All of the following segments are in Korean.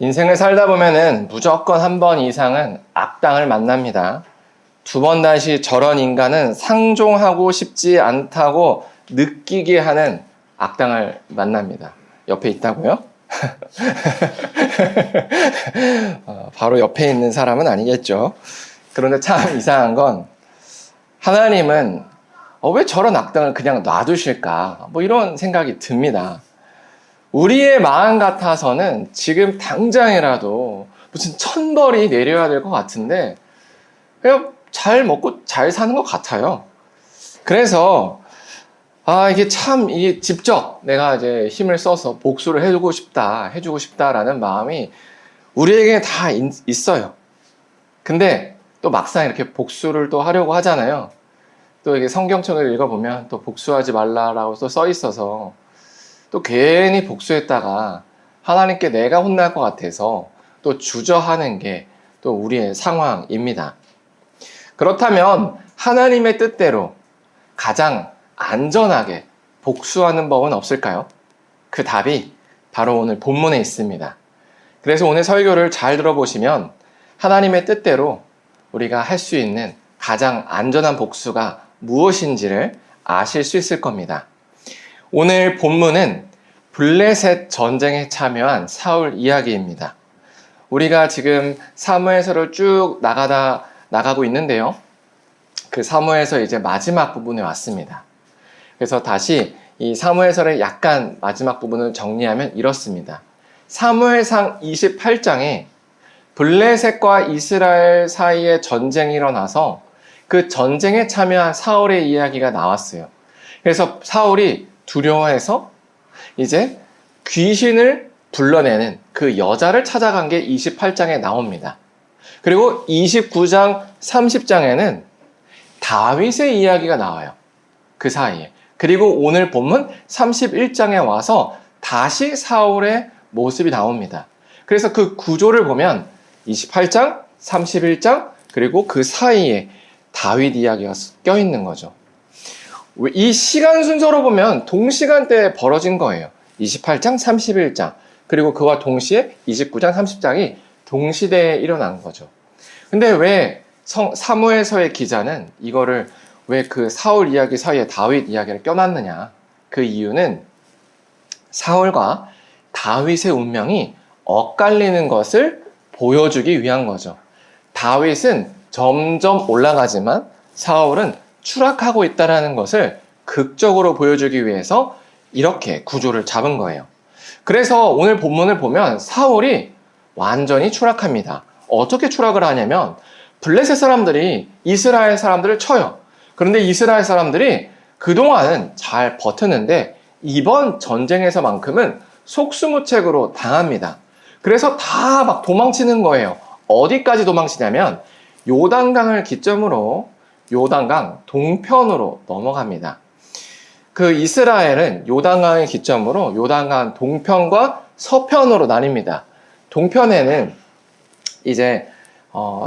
인생을 살다 보면은 무조건 한 번 이상은 악당을 만납니다. 두 번 다시 저런 인간은 상종하고 싶지 않다고 느끼게 하는 악당을 만납니다. 옆에 있다고요? 바로 옆에 있는 사람은 아니겠죠. 그런데 참 이상한 건 하나님은 왜 저런 악당을 그냥 놔두실까? 이런 생각이 듭니다. 우리의 마음 같아서는 지금 당장이라도 무슨 천벌이 내려야 될 것 같은데 그냥 잘 먹고 잘 사는 것 같아요. 그래서 이게 직접 내가 이제 힘을 써서 복수를 해주고 싶다라는 마음이 우리에게 다 있어요. 근데 또 막상 이렇게 복수를 또 하려고 하잖아요. 또 이게 성경책을 읽어보면 또 복수하지 말라라고 또 써 있어서 또 괜히 복수했다가 하나님께 내가 혼날 것 같아서 또 주저하는 게 또 우리의 상황입니다. 그렇다면 하나님의 뜻대로 가장 안전하게 복수하는 법은 없을까요? 그 답이 바로 오늘 본문에 있습니다. 그래서 오늘 설교를 잘 들어보시면 하나님의 뜻대로 우리가 할 수 있는 가장 안전한 복수가 무엇인지를 아실 수 있을 겁니다. 오늘 본문은 블레셋 전쟁에 참여한 사울 이야기입니다. 우리가 지금 사무엘서를 쭉 나가고 있는데요. 그 사무엘서 이제 마지막 부분에 왔습니다. 그래서 다시 이 사무엘서의 약간 마지막 부분을 정리하면 이렇습니다. 사무엘상 28장에 블레셋과 이스라엘 사이에 전쟁이 일어나서 그 전쟁에 참여한 사울의 이야기가 나왔어요. 그래서 사울이 두려워해서 이제 귀신을 불러내는 그 여자를 찾아간 게 28장에 나옵니다. 그리고 29장, 30장에는 다윗의 이야기가 나와요. 그 사이에. 그리고 오늘 본문 31장에 와서 다시 사울의 모습이 나옵니다. 그래서 그 구조를 보면 28장, 31장, 그리고 그 사이에 다윗 이야기가 껴있는 거죠. 이 시간 순서로 보면 동시간대에 벌어진 거예요. 28장, 31장, 그리고 그와 동시에 29장, 30장이 동시대에 일어난 거죠. 근데 왜 사무엘서의 기자는 이거를 왜 그 사울 이야기 사이에 다윗 이야기를 껴놨느냐? 그 이유는 사울과 다윗의 운명이 엇갈리는 것을 보여주기 위한 거죠. 다윗은 점점 올라가지만 사울은 추락하고 있다는 것을 극적으로 보여주기 위해서 이렇게 구조를 잡은 거예요. 그래서 오늘 본문을 보면 사울이 완전히 추락합니다. 어떻게 추락을 하냐면 블레셋 사람들이 이스라엘 사람들을 쳐요. 그런데 이스라엘 사람들이 그동안은 잘 버텼는데 이번 전쟁에서만큼은 속수무책으로 당합니다. 그래서 다 막 도망치는 거예요. 어디까지 도망치냐면 요단강을 기점으로 요단강 동편으로 넘어갑니다. 그 이스라엘은 요단강을 기점으로 요단강 동편과 서편으로 나뉩니다. 동편에는 이제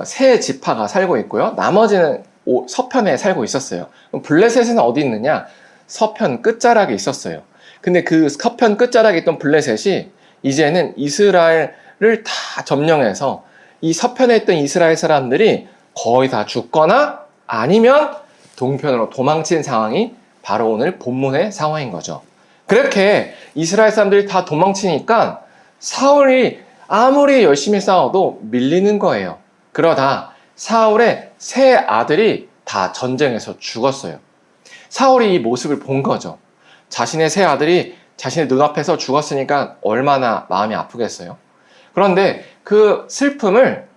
세 지파가 살고 있고요. 나머지는 서편에 살고 있었어요. 그럼 블레셋은 어디 있느냐? 서편 끝자락에 있었어요. 근데 그 서편 끝자락에 있던 블레셋이 이제는 이스라엘을 다 점령해서 이 서편에 있던 이스라엘 사람들이 거의 다 죽거나 아니면 동편으로 도망친 상황이 바로 오늘 본문의 상황인 거죠. 그렇게 이스라엘 사람들이 다 도망치니까 사울이 아무리 열심히 싸워도 밀리는 거예요. 그러다 사울의 세 아들이 다 전쟁에서 죽었어요. 사울이 이 모습을 본 거죠. 자신의 세 아들이 자신의 눈앞에서 죽었으니까 얼마나 마음이 아프겠어요. 그런데 그 슬픔을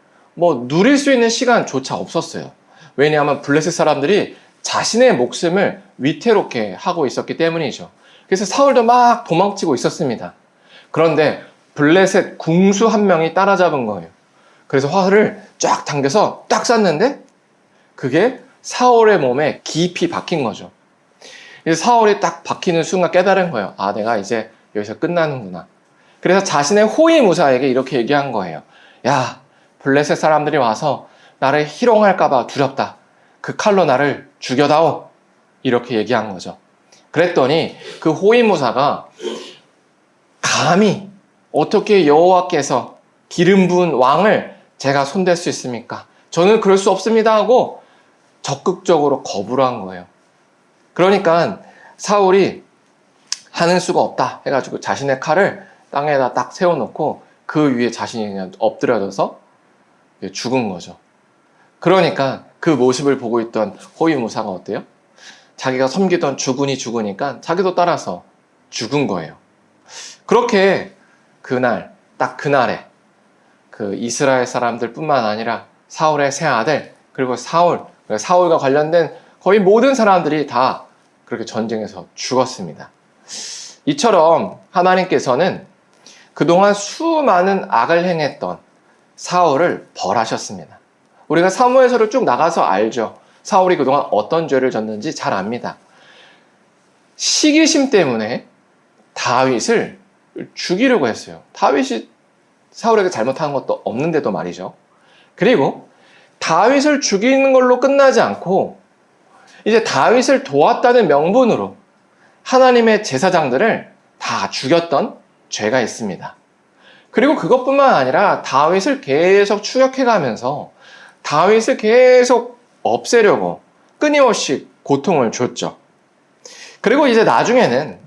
누릴 수 있는 시간조차 없었어요. 왜냐하면 블레셋 사람들이 자신의 목숨을 위태롭게 하고 있었기 때문이죠. 그래서 사울도 막 도망치고 있었습니다. 그런데 블레셋 궁수 한 명이 따라잡은 거예요. 그래서 활을 쫙 당겨서 딱 쐈는데 그게 사울의 몸에 깊이 박힌 거죠. 그래서 사울이 딱 박히는 순간 깨달은 거예요. 내가 이제 여기서 끝나는구나. 그래서 자신의 호위무사에게 이렇게 얘기한 거예요. 야, 블레셋 사람들이 와서 나를 희롱할까봐 두렵다. 그 칼로 나를 죽여다오. 이렇게 얘기한 거죠. 그랬더니 그 호위무사가 감히 어떻게 여호와께서 기름 부은 왕을 제가 손댈 수 있습니까? 저는 그럴 수 없습니다 하고 적극적으로 거부를 한 거예요. 그러니까 사울이 하는 수가 없다 해가지고 자신의 칼을 땅에다 딱 세워놓고 그 위에 자신이 그냥 엎드려져서 죽은 거죠. 그러니까 그 모습을 보고 있던 호위무사가 어때요? 자기가 섬기던 주군이 죽으니까 자기도 따라서 죽은 거예요. 그렇게 그날, 딱 그날에 그 이스라엘 사람들 뿐만 아니라 사울의 세 아들, 그리고 사울과 관련된 거의 모든 사람들이 다 그렇게 전쟁에서 죽었습니다. 이처럼 하나님께서는 그동안 수많은 악을 행했던 사울을 벌하셨습니다. 우리가 사무엘서를 쭉 나가서 알죠. 사울이 그동안 어떤 죄를 졌는지 잘 압니다. 시기심 때문에 다윗을 죽이려고 했어요. 다윗이 사울에게 잘못한 것도 없는데도 말이죠. 그리고 다윗을 죽이는 걸로 끝나지 않고 이제 다윗을 도왔다는 명분으로 하나님의 제사장들을 다 죽였던 죄가 있습니다. 그리고 그것뿐만 아니라 다윗을 계속 추격해가면서 다윗을 계속 없애려고 끊임없이 고통을 줬죠. 그리고 이제 나중에는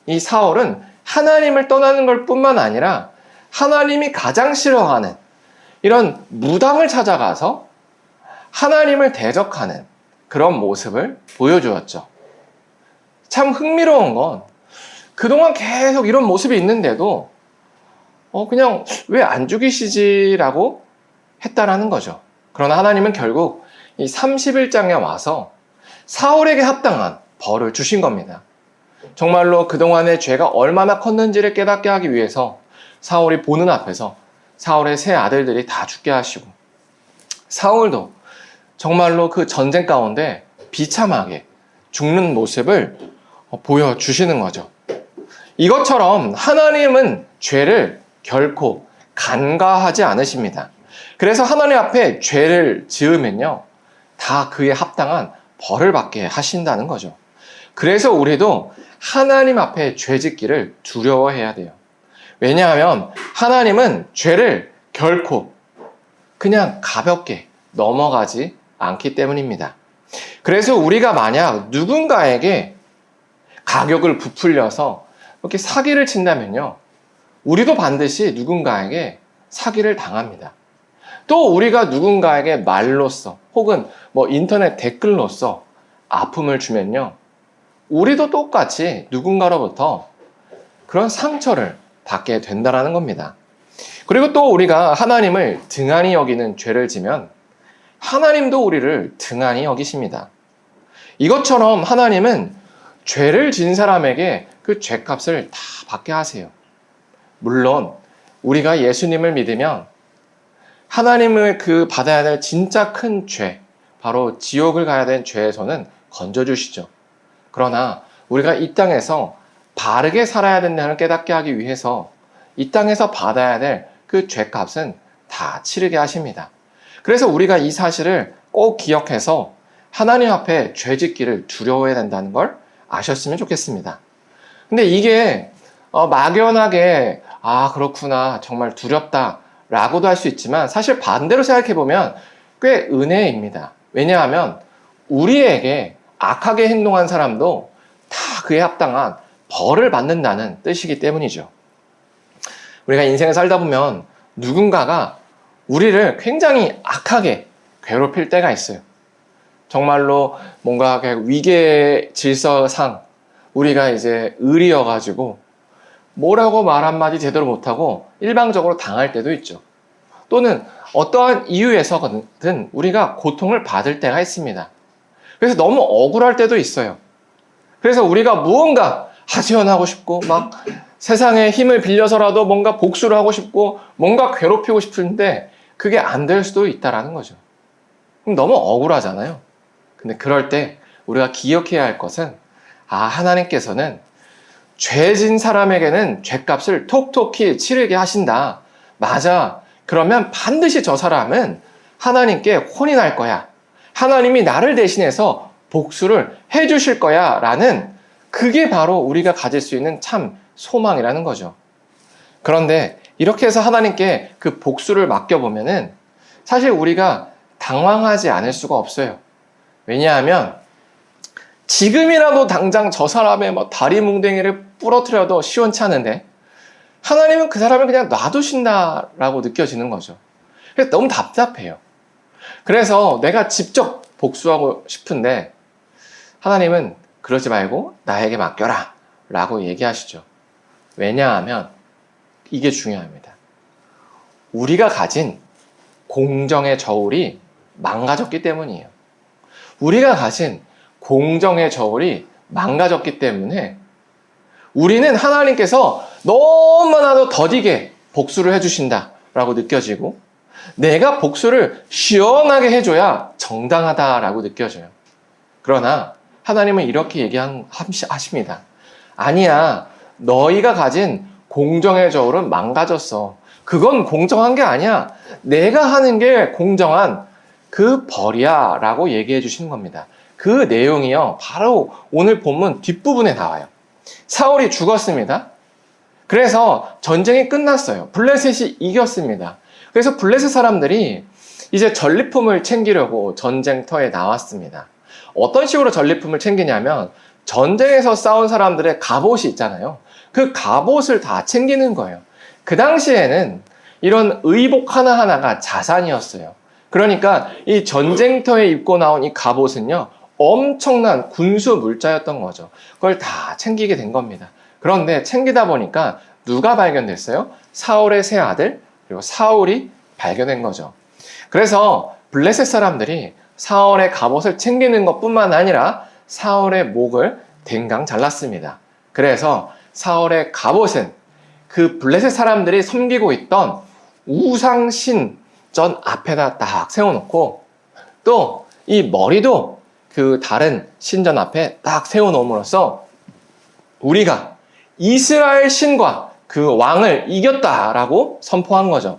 이 사울은 하나님을 떠나는 것 뿐만 아니라 하나님이 가장 싫어하는 이런 무당을 찾아가서 하나님을 대적하는 그런 모습을 보여주었죠. 참 흥미로운 건 그동안 계속 이런 모습이 있는데도 그냥 왜 안 죽이시지라고 했다라는 거죠. 그러나 하나님은 결국 이 31장에 와서 사울에게 합당한 벌을 주신 겁니다. 정말로 그동안의 죄가 얼마나 컸는지를 깨닫게 하기 위해서 사울이 보는 앞에서 사울의 세 아들들이 다 죽게 하시고 사울도 정말로 그 전쟁 가운데 비참하게 죽는 모습을 보여주시는 거죠. 이것처럼 하나님은 죄를 결코 간과하지 않으십니다. 그래서 하나님 앞에 죄를 지으면요, 다 그에 합당한 벌을 받게 하신다는 거죠. 그래서 우리도 하나님 앞에 죄 짓기를 두려워해야 돼요. 왜냐하면 하나님은 죄를 결코 그냥 가볍게 넘어가지 않기 때문입니다. 그래서 우리가 만약 누군가에게 가격을 부풀려서 이렇게 사기를 친다면요, 우리도 반드시 누군가에게 사기를 당합니다. 또 우리가 누군가에게 말로써 혹은 인터넷 댓글로써 아픔을 주면요, 우리도 똑같이 누군가로부터 그런 상처를 받게 된다는 겁니다. 그리고 또 우리가 하나님을 등한히 여기는 죄를 지면 하나님도 우리를 등한히 여기십니다. 이것처럼 하나님은 죄를 진 사람에게 그 죄값을 다 받게 하세요. 물론 우리가 예수님을 믿으면 하나님을 그 받아야 될 진짜 큰 죄, 바로 지옥을 가야 될 죄에서는 건져주시죠. 그러나 우리가 이 땅에서 바르게 살아야 된다는 깨닫게 하기 위해서 이 땅에서 받아야 될 그 죄값은 다 치르게 하십니다. 그래서 우리가 이 사실을 꼭 기억해서 하나님 앞에 죄 짓기를 두려워해야 된다는 걸 아셨으면 좋겠습니다. 근데 이게 막연하게 그렇구나, 정말 두렵다 라고도 할 수 있지만 사실 반대로 생각해보면 꽤 은혜입니다. 왜냐하면 우리에게 악하게 행동한 사람도 다 그에 합당한 벌을 받는다는 뜻이기 때문이죠. 우리가 인생을 살다 보면 누군가가 우리를 굉장히 악하게 괴롭힐 때가 있어요. 정말로 뭔가 위계 질서상 우리가 이제 의리여가지고 뭐라고 말 한마디 제대로 못하고 일방적으로 당할 때도 있죠. 또는 어떠한 이유에서든 우리가 고통을 받을 때가 있습니다. 그래서 너무 억울할 때도 있어요. 그래서 우리가 무언가 하소연하고 싶고 세상의 힘을 빌려서라도 뭔가 복수를 하고 싶고 뭔가 괴롭히고 싶은데 그게 안 될 수도 있다라는 거죠. 그럼 너무 억울하잖아요. 근데 그럴 때 우리가 기억해야 할 것은 하나님께서는 죄진 사람에게는 죄값을 톡톡히 치르게 하신다. 맞아. 그러면 반드시 저 사람은 하나님께 혼이 날 거야. 하나님이 나를 대신해서 복수를 해주실 거야. 라는 그게 바로 우리가 가질 수 있는 참 소망이라는 거죠. 그런데 이렇게 해서 하나님께 그 복수를 맡겨보면은 사실 우리가 당황하지 않을 수가 없어요. 왜냐하면 지금이라도 당장 저 사람의 뭐 다리 뭉댕이를 부러뜨려도 시원찮은데 하나님은 그 사람을 그냥 놔두신다라고 느껴지는 거죠. 그래서 너무 답답해요. 그래서 내가 직접 복수하고 싶은데 하나님은 그러지 말고 나에게 맡겨라 라고 얘기하시죠. 왜냐하면 이게 중요합니다. 우리가 가진 공정의 저울이 망가졌기 때문이에요. 우리가 가진 공정의 저울이 망가졌기 때문에 우리는 하나님께서 너무나도 더디게 복수를 해주신다라고 느껴지고 내가 복수를 시원하게 해줘야 정당하다라고 느껴져요. 그러나 하나님은 이렇게 얘기하십니다. 아니야, 너희가 가진 공정의 저울은 망가졌어. 그건 공정한 게 아니야. 내가 하는 게 공정한 그 벌이야 라고 얘기해 주시는 겁니다. 그 내용이요, 바로 오늘 본문 뒷부분에 나와요. 사울이 죽었습니다. 그래서 전쟁이 끝났어요. 블레셋이 이겼습니다. 그래서 블레셋 사람들이 이제 전리품을 챙기려고 전쟁터에 나왔습니다. 어떤 식으로 전리품을 챙기냐면 전쟁에서 싸운 사람들의 갑옷이 있잖아요. 그 갑옷을 다 챙기는 거예요. 그 당시에는 이런 의복 하나하나가 자산이었어요. 그러니까 이 전쟁터에 입고 나온 이 갑옷은요, 엄청난 군수 물자였던 거죠. 그걸 다 챙기게 된 겁니다. 그런데 챙기다 보니까 누가 발견됐어요? 사울의 세 아들, 그리고 사울이 발견된 거죠. 그래서 블레셋 사람들이 사울의 갑옷을 챙기는 것뿐만 아니라 사울의 목을 댕강 잘랐습니다. 그래서 사울의 갑옷은 그 블레셋 사람들이 섬기고 있던 우상신전 앞에다 딱 세워놓고 또 이 머리도 그 다른 신전 앞에 딱 세워놓음으로써 우리가 이스라엘 신과 그 왕을 이겼다라고 선포한 거죠.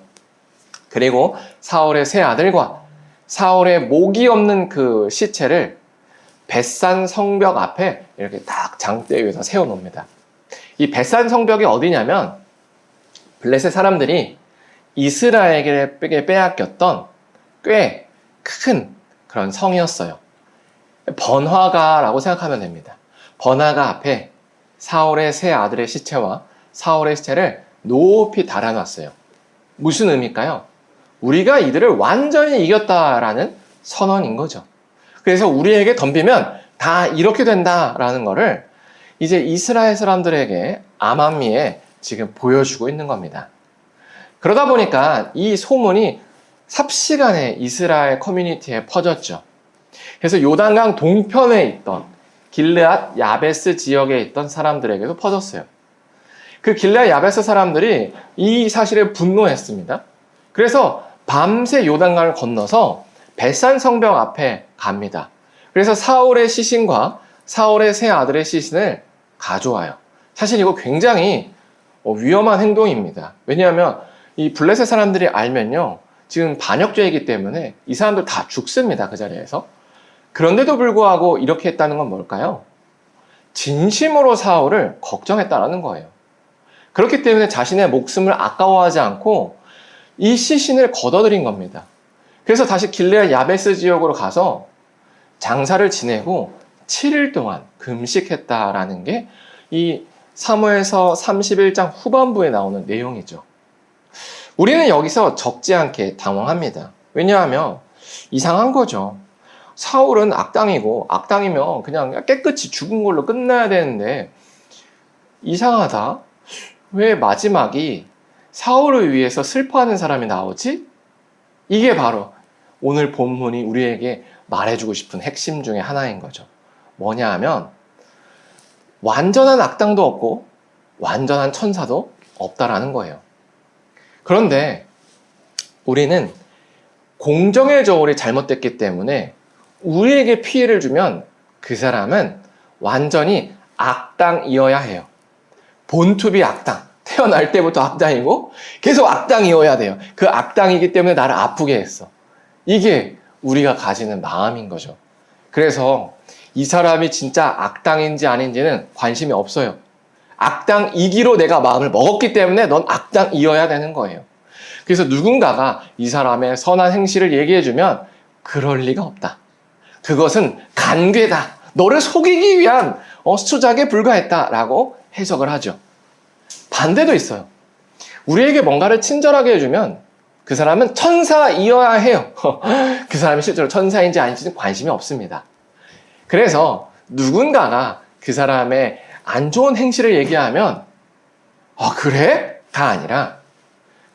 그리고 사울의 세 아들과 사울의 목이 없는 그 시체를 벳산 성벽 앞에 이렇게 딱 장대 위에서 세워놓습니다. 이 벳산 성벽이 어디냐면 블레셋 사람들이 이스라엘에게 빼앗겼던 꽤 큰 그런 성이었어요. 번화가라고 생각하면 됩니다. 번화가 앞에 사울의 세 아들의 시체와 사울의 시체를 높이 달아놨어요. 무슨 의미일까요? 우리가 이들을 완전히 이겼다라는 선언인 거죠. 그래서 우리에게 덤비면 다 이렇게 된다라는 거를 이제 이스라엘 사람들에게 암암리에 지금 보여주고 있는 겁니다. 그러다 보니까 이 소문이 삽시간에 이스라엘 커뮤니티에 퍼졌죠. 그래서 요단강 동편에 있던 길르앗 야베스 지역에 있던 사람들에게도 퍼졌어요. 그 길르앗 야베스 사람들이 이 사실에 분노했습니다. 그래서 밤새 요단강을 건너서 벳산 성벽 앞에 갑니다. 그래서 사울의 시신과 사울의 세 아들의 시신을 가져와요. 사실 이거 굉장히 위험한 행동입니다. 왜냐하면 이 블레셋 사람들이 알면요, 지금 반역죄이기 때문에 이 사람들 다 죽습니다. 그 자리에서. 그런데도 불구하고 이렇게 했다는 건 뭘까요? 진심으로 사울을 걱정했다는 거예요. 그렇기 때문에 자신의 목숨을 아까워하지 않고 이 시신을 걷어들인 겁니다. 그래서 다시 길르앗 야베스 지역으로 가서 장사를 지내고 7일 동안 금식했다라는 게 이 사무엘서 31장 후반부에 나오는 내용이죠. 우리는 여기서 적지 않게 당황합니다. 왜냐하면 이상한 거죠. 사울은 악당이고 악당이면 그냥 깨끗이 죽은 걸로 끝나야 되는데 이상하다. 왜 마지막이 사울을 위해서 슬퍼하는 사람이 나오지? 이게 바로 오늘 본문이 우리에게 말해주고 싶은 핵심 중에 하나인 거죠. 뭐냐 하면 완전한 악당도 없고 완전한 천사도 없다라는 거예요. 그런데 우리는 공정의 저울이 잘못됐기 때문에 우리에게 피해를 주면 그 사람은 완전히 악당이어야 해요. 본투비 악당. 태어날 때부터 악당이고 계속 악당이어야 돼요. 그 악당이기 때문에 나를 아프게 했어. 이게 우리가 가지는 마음인 거죠. 그래서 이 사람이 진짜 악당인지 아닌지는 관심이 없어요. 악당이기로 내가 마음을 먹었기 때문에 넌 악당이어야 되는 거예요. 그래서 누군가가 이 사람의 선한 행실을 얘기해주면 그럴 리가 없다. 그것은 간괴다. 너를 속이기 위한 수작에 불과했다라고 해석을 하죠. 반대도 있어요. 우리에게 뭔가를 친절하게 해주면 그 사람은 천사이어야 해요. 그 사람이 실제로 천사인지 아닌지는 관심이 없습니다. 그래서 누군가가 그 사람의 안 좋은 행실을 얘기하면 그래? 가 아니라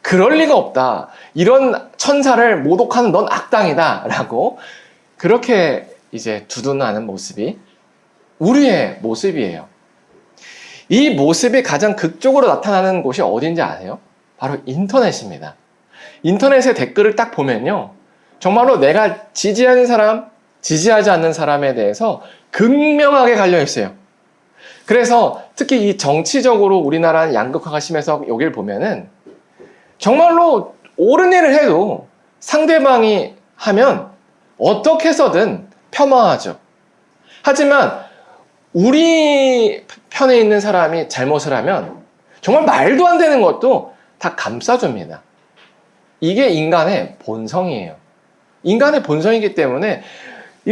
그럴 리가 없다. 이런 천사를 모독하는 넌 악당이다. 라고 그렇게 이제 두둔하는 모습이 우리의 모습이에요. 이 모습이 가장 극적으로 나타나는 곳이 어딘지 아세요? 바로 인터넷입니다. 인터넷에 댓글을 딱 보면요. 정말로 내가 지지하는 사람, 지지하지 않는 사람에 대해서 극명하게 갈려 있어요. 그래서 특히 이 정치적으로 우리나라는 양극화가 심해서 여기를 보면은 정말로 옳은 일을 해도 상대방이 하면 어떻게 해서든 폄하하죠. 하지만 우리 편에 있는 사람이 잘못을 하면 정말 말도 안 되는 것도 다 감싸줍니다. 이게 인간의 본성이에요. 인간의 본성이기 때문에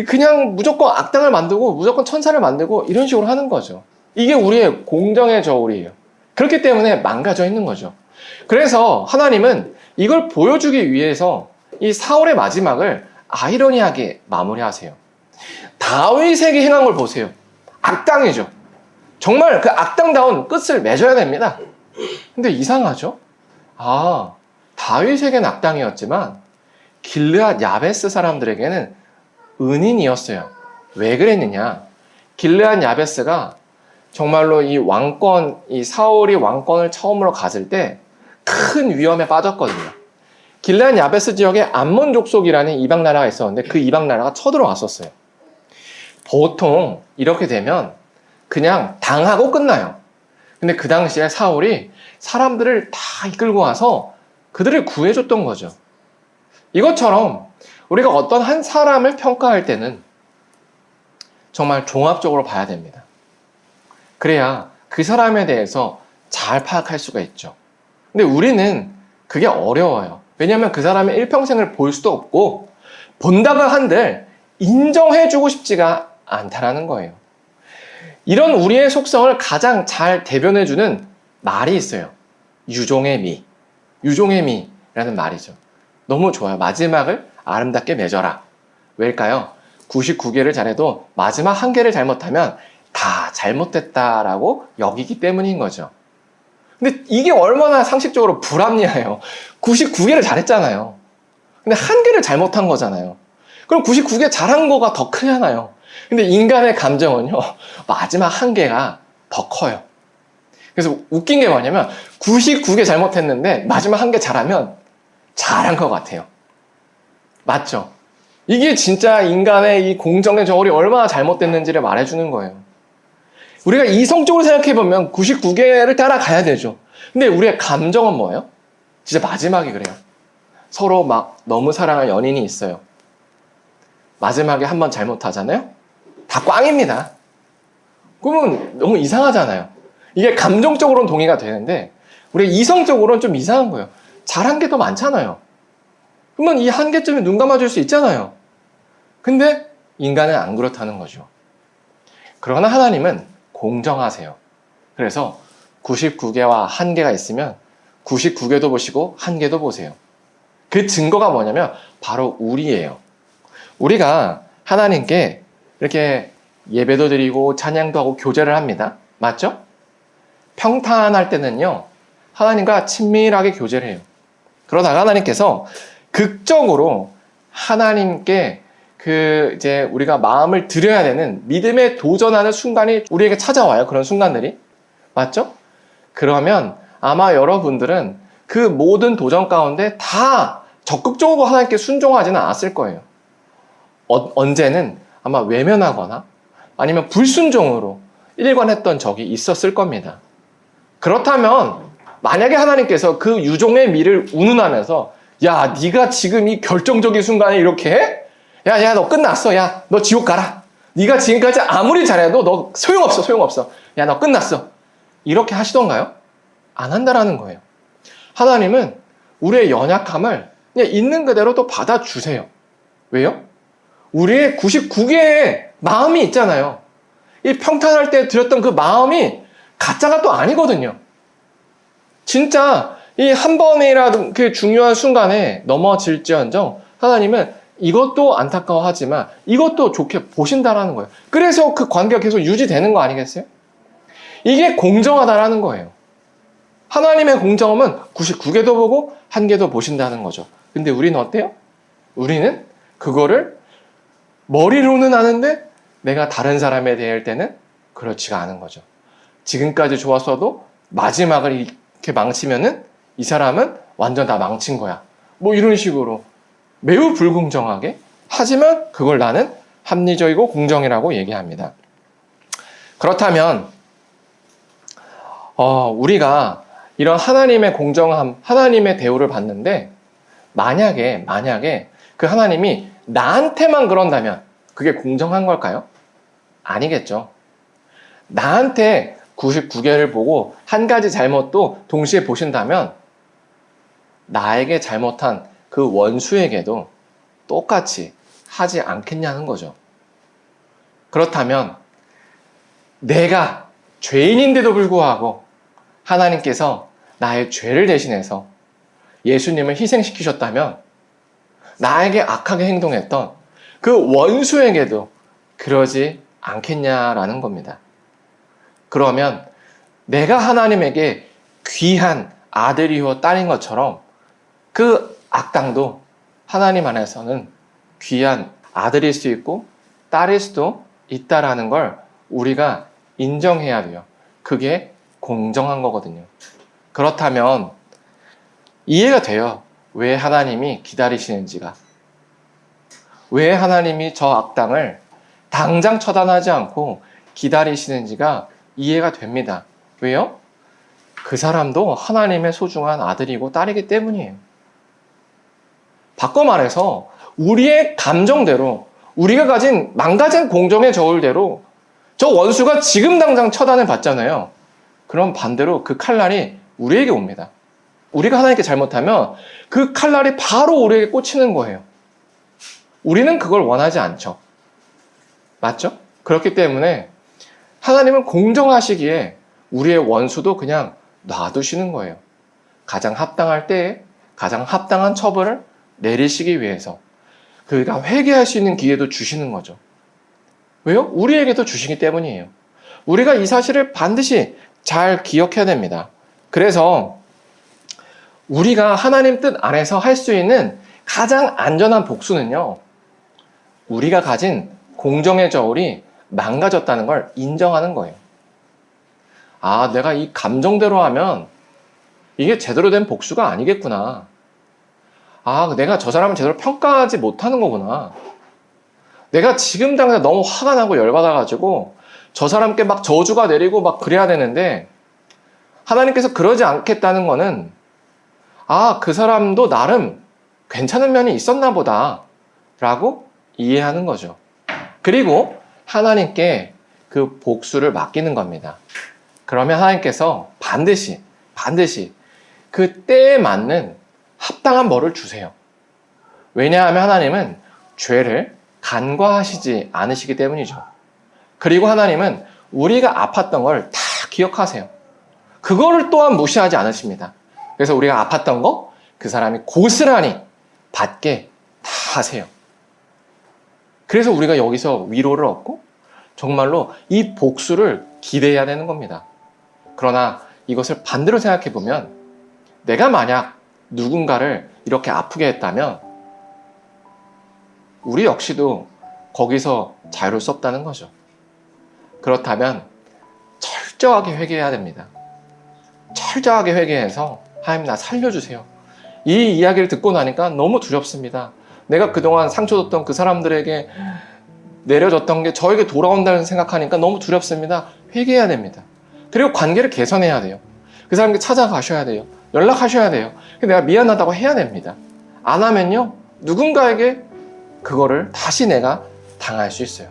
그냥 무조건 악당을 만들고 무조건 천사를 만들고 이런 식으로 하는 거죠. 이게 우리의 공정의 저울이에요. 그렇기 때문에 망가져 있는 거죠. 그래서 하나님은 이걸 보여주기 위해서 이 사울의 마지막을 아이러니하게 마무리하세요. 다윗에게 행한 걸 보세요. 악당이죠. 정말 그 악당다운 끝을 맺어야 됩니다. 근데 이상하죠? 다윗에게는 악당이었지만 길르앗 야베스 사람들에게는 은인이었어요. 왜 그랬느냐? 길르앗 야베스가 정말로 이 사울이 왕권을 처음으로 가질 때 큰 위험에 빠졌거든요. 길르앗 야베스 지역에 암몬 족속이라는 이방 나라가 있었는데 그 이방 나라가 쳐들어왔었어요. 보통 이렇게 되면 그냥 당하고 끝나요. 근데 그 당시에 사울이 사람들을 다 이끌고 와서 그들을 구해줬던 거죠. 이것처럼 우리가 어떤 한 사람을 평가할 때는 정말 종합적으로 봐야 됩니다. 그래야 그 사람에 대해서 잘 파악할 수가 있죠. 근데 우리는 그게 어려워요. 왜냐하면 그 사람의 일평생을 볼 수도 없고 본다고 한들 인정해주고 싶지가 않다라는 거예요. 이런 우리의 속성을 가장 잘 대변해주는 말이 있어요. 유종의 미. 유종의 미라는 말이죠. 너무 좋아요. 마지막을 아름답게 맺어라. 왜일까요? 99개를 잘해도 마지막 한 개를 잘못하면 다 잘못됐다라고 여기기 때문인 거죠. 근데 이게 얼마나 상식적으로 불합리해요. 99개를 잘했잖아요. 근데 한 개를 잘못한 거잖아요. 그럼 99개 잘한 거가 더 크잖아요. 근데 인간의 감정은요, 마지막 한 개가 더 커요. 그래서 웃긴 게 뭐냐면 99개 잘못했는데 마지막 한 개 잘하면 잘한 것 같아요. 맞죠? 이게 진짜 인간의 이 공정의 저울이 얼마나 잘못됐는지를 말해주는 거예요. 우리가 이성적으로 생각해보면 99개를 따라가야 되죠. 근데 우리의 감정은 뭐예요? 진짜 마지막이 그래요. 서로 막 너무 사랑할 연인이 있어요. 마지막에 한 번 잘못하잖아요? 다 꽝입니다. 그러면 너무 이상하잖아요. 이게 감정적으로는 동의가 되는데 우리 이성적으로는 좀 이상한 거예요. 잘한 게 더 많잖아요. 그러면 이 한 개쯤에 눈 감아줄 수 있잖아요. 근데 인간은 안 그렇다는 거죠. 그러나 하나님은 공정하세요. 그래서 99개와 1개가 있으면 99개도 보시고 1개도 보세요. 그 증거가 뭐냐면 바로 우리예요. 우리가 하나님께 이렇게 예배도 드리고 찬양도 하고 교제를 합니다. 맞죠? 평탄할 때는요, 하나님과 친밀하게 교제를 해요. 그러다가 하나님께서 극적으로 하나님께 이제 우리가 마음을 드려야 되는 믿음에 도전하는 순간이 우리에게 찾아와요. 그런 순간들이. 맞죠? 그러면 아마 여러분들은 그 모든 도전 가운데 다 적극적으로 하나님께 순종하지는 않았을 거예요. 언제는 아마 외면하거나 아니면 불순종으로 일관했던 적이 있었을 겁니다. 그렇다면 만약에 하나님께서 그 유종의 미를 운운하면서 야, 네가 지금 이 결정적인 순간에 이렇게 해? 야, 너 끝났어. 야, 너 지옥 가라. 네가 지금까지 아무리 잘해도 너 소용없어. 야, 너 끝났어. 이렇게 하시던가요? 안 한다라는 거예요. 하나님은 우리의 연약함을 그냥 있는 그대로 또 받아주세요. 왜요? 우리의 99개의 마음이 있잖아요. 이 평탄할 때 드렸던 그 마음이 가짜가 또 아니거든요. 진짜 이 한 번이라도 그 중요한 순간에 넘어질지언정 하나님은 이것도 안타까워하지만 이것도 좋게 보신다라는 거예요. 그래서 그 관계가 계속 유지되는 거 아니겠어요? 이게 공정하다라는 거예요. 하나님의 공정함은 99개도 보고 1개도 보신다는 거죠. 근데 우리는 어때요? 우리는 그거를 머리로는 아는데 내가 다른 사람에 대할 때는 그렇지가 않은 거죠. 지금까지 좋았어도 마지막을 이렇게 망치면은 이 사람은 완전 다 망친 거야. 뭐 이런 식으로 매우 불공정하게, 하지만 그걸 나는 합리적이고 공정이라고 얘기합니다. 그렇다면 우리가 이런 하나님의 공정함, 하나님의 대우를 받는데 만약에 그 하나님이 나한테만 그런다면 그게 공정한 걸까요? 아니겠죠. 나한테 99개를 보고 한 가지 잘못도 동시에 보신다면 나에게 잘못한 그 원수에게도 똑같이 하지 않겠냐는 거죠. 그렇다면 내가 죄인인데도 불구하고 하나님께서 나의 죄를 대신해서 예수님을 희생시키셨다면 나에게 악하게 행동했던 그 원수에게도 그러지 않겠냐라는 겁니다. 그러면 내가 하나님에게 귀한 아들이요 딸인 것처럼 그 악당도 하나님 안에서는 귀한 아들일 수 있고 딸일 수도 있다라는 걸 우리가 인정해야 돼요. 그게 공정한 거거든요. 그렇다면 이해가 돼요. 왜 하나님이 기다리시는지가. 왜 하나님이 저 악당을 당장 처단하지 않고 기다리시는지가 이해가 됩니다. 왜요? 그 사람도 하나님의 소중한 아들이고 딸이기 때문이에요. 바꿔 말해서 우리의 감정대로, 우리가 가진 망가진 공정의 저울대로 저 원수가 지금 당장 처단을 받잖아요. 그럼 반대로 그 칼날이 우리에게 옵니다. 우리가 하나님께 잘못하면 그 칼날이 바로 우리에게 꽂히는 거예요. 우리는 그걸 원하지 않죠. 맞죠? 그렇기 때문에 하나님은 공정하시기에 우리의 원수도 그냥 놔두시는 거예요. 가장 합당할 때에 가장 합당한 처벌을 내리시기 위해서 그가 회개할 수 있는 기회도 주시는 거죠. 왜요? 우리에게도 주시기 때문이에요. 우리가 이 사실을 반드시 잘 기억해야 됩니다. 그래서 우리가 하나님 뜻 안에서 할 수 있는 가장 안전한 복수는요, 우리가 가진 공정의 저울이 망가졌다는 걸 인정하는 거예요. 아, 내가 이 감정대로 하면 이게 제대로 된 복수가 아니겠구나. 아, 내가 저 사람을 제대로 평가하지 못하는 거구나. 내가 지금 당장 너무 화가 나고 열받아가지고 저 사람께 막 저주가 내리고 막 그래야 되는데 하나님께서 그러지 않겠다는 거는 아, 그 사람도 나름 괜찮은 면이 있었나 보다 라고 이해하는 거죠. 그리고 하나님께 그 복수를 맡기는 겁니다. 그러면 하나님께서 반드시 그 때에 맞는 합당한 벌을 주세요. 왜냐하면 하나님은 죄를 간과하시지 않으시기 때문이죠. 그리고 하나님은 우리가 아팠던 걸 다 기억하세요. 그거를 또한 무시하지 않으십니다. 그래서 우리가 아팠던 거 그 사람이 고스란히 받게 다 하세요. 그래서 우리가 여기서 위로를 얻고 정말로 이 복수를 기대해야 되는 겁니다. 그러나 이것을 반대로 생각해 보면 내가 만약 누군가를 이렇게 아프게 했다면 우리 역시도 거기서 자유로울 수 없다는 거죠. 그렇다면 철저하게 회개해야 됩니다. 철저하게 회개해서 하나님 나 살려주세요. 이 이야기를 듣고 나니까 너무 두렵습니다. 내가 그동안 상처 줬던 그 사람들에게 내려줬던 게 저에게 돌아온다는 생각하니까 너무 두렵습니다. 회개해야 됩니다. 그리고 관계를 개선해야 돼요. 그 사람께 찾아가셔야 돼요. 연락하셔야 돼요. 내가 미안하다고 해야 됩니다. 안 하면요, 누군가에게 그거를 다시 내가 당할 수 있어요.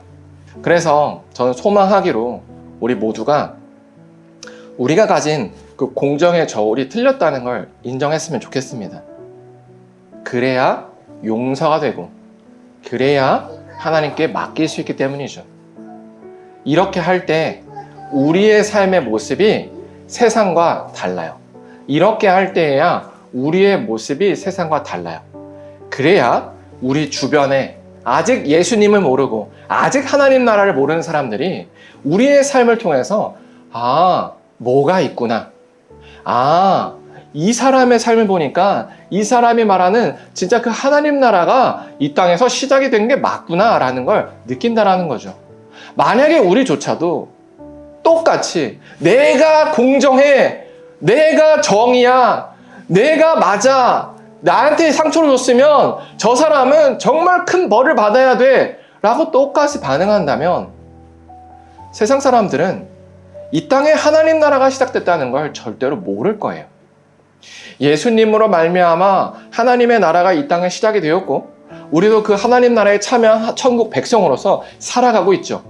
그래서 저는 소망하기로 우리 모두가 우리가 가진 그 공정의 저울이 틀렸다는 걸 인정했으면 좋겠습니다. 그래야 용서가 되고, 그래야 하나님께 맡길 수 있기 때문이죠. 이렇게 할 때 우리의 삶의 모습이 세상과 달라요. 이렇게 할 때에야 우리의 모습이 세상과 달라요. 그래야 우리 주변에 아직 예수님을 모르고 아직 하나님 나라를 모르는 사람들이 우리의 삶을 통해서 뭐가 있구나. 이 사람의 삶을 보니까 이 사람이 말하는 진짜 그 하나님 나라가 이 땅에서 시작이 된 게 맞구나 라는 걸 느낀다라는 거죠. 만약에 우리조차도 똑같이 내가 공정해, 내가 정의야, 내가 맞아, 나한테 상처를 줬으면 저 사람은 정말 큰 벌을 받아야 돼 라고 똑같이 반응한다면 세상 사람들은 이 땅에 하나님 나라가 시작됐다는 걸 절대로 모를 거예요. 예수님으로 말미암아 하나님의 나라가 이 땅에 시작이 되었고 우리도 그 하나님 나라에 참여한 천국 백성으로서 살아가고 있죠.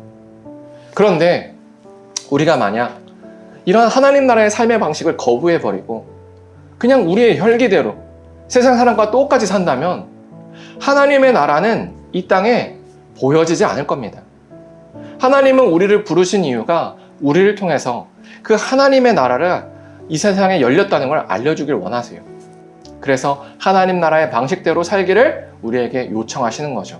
그런데 우리가 만약 이런 하나님 나라의 삶의 방식을 거부해버리고 그냥 우리의 혈기대로 세상 사람과 똑같이 산다면 하나님의 나라는 이 땅에 보여지지 않을 겁니다. 하나님은 우리를 부르신 이유가 우리를 통해서 그 하나님의 나라를 이 세상에 열렸다는 걸 알려주길 원하세요. 그래서 하나님 나라의 방식대로 살기를 우리에게 요청하시는 거죠.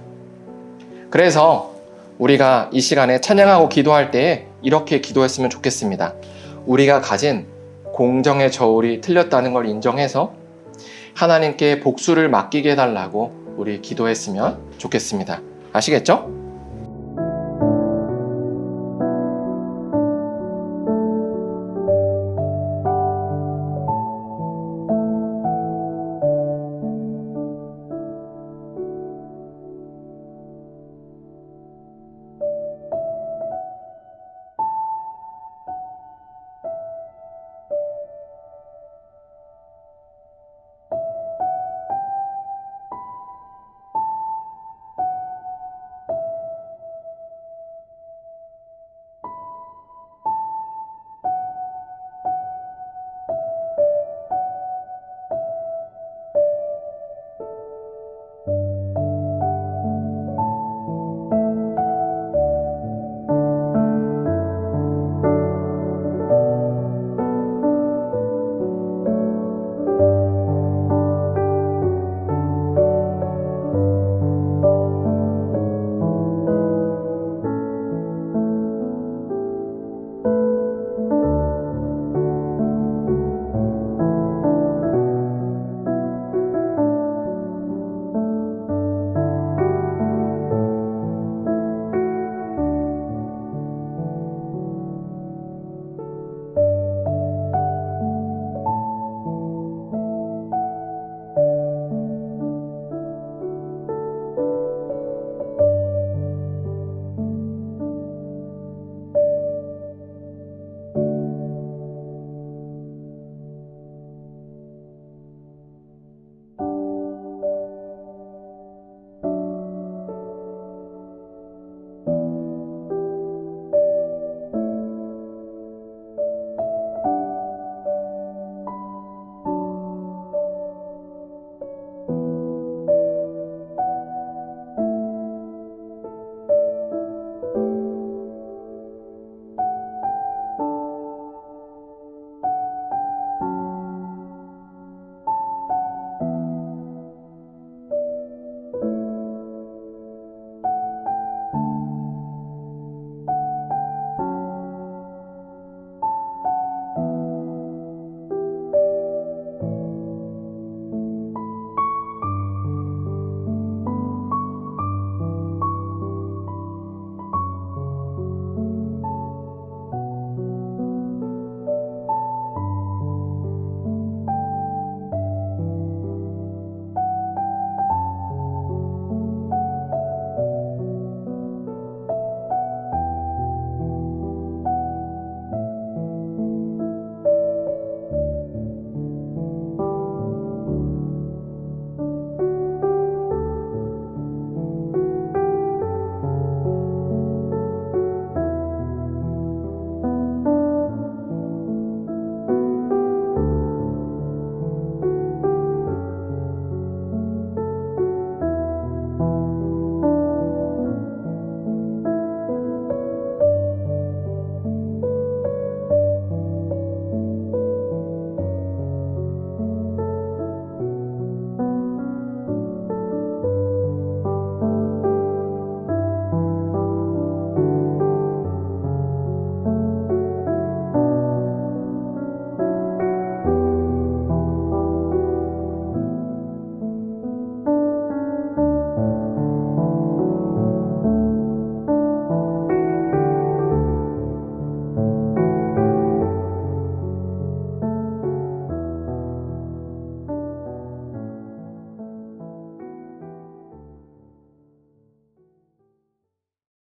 그래서 우리가 이 시간에 찬양하고 기도할 때에 이렇게 기도했으면 좋겠습니다. 우리가 가진 공정의 저울이 틀렸다는 걸 인정해서 하나님께 복수를 맡기게 해달라고 우리 기도했으면 좋겠습니다. 아시겠죠?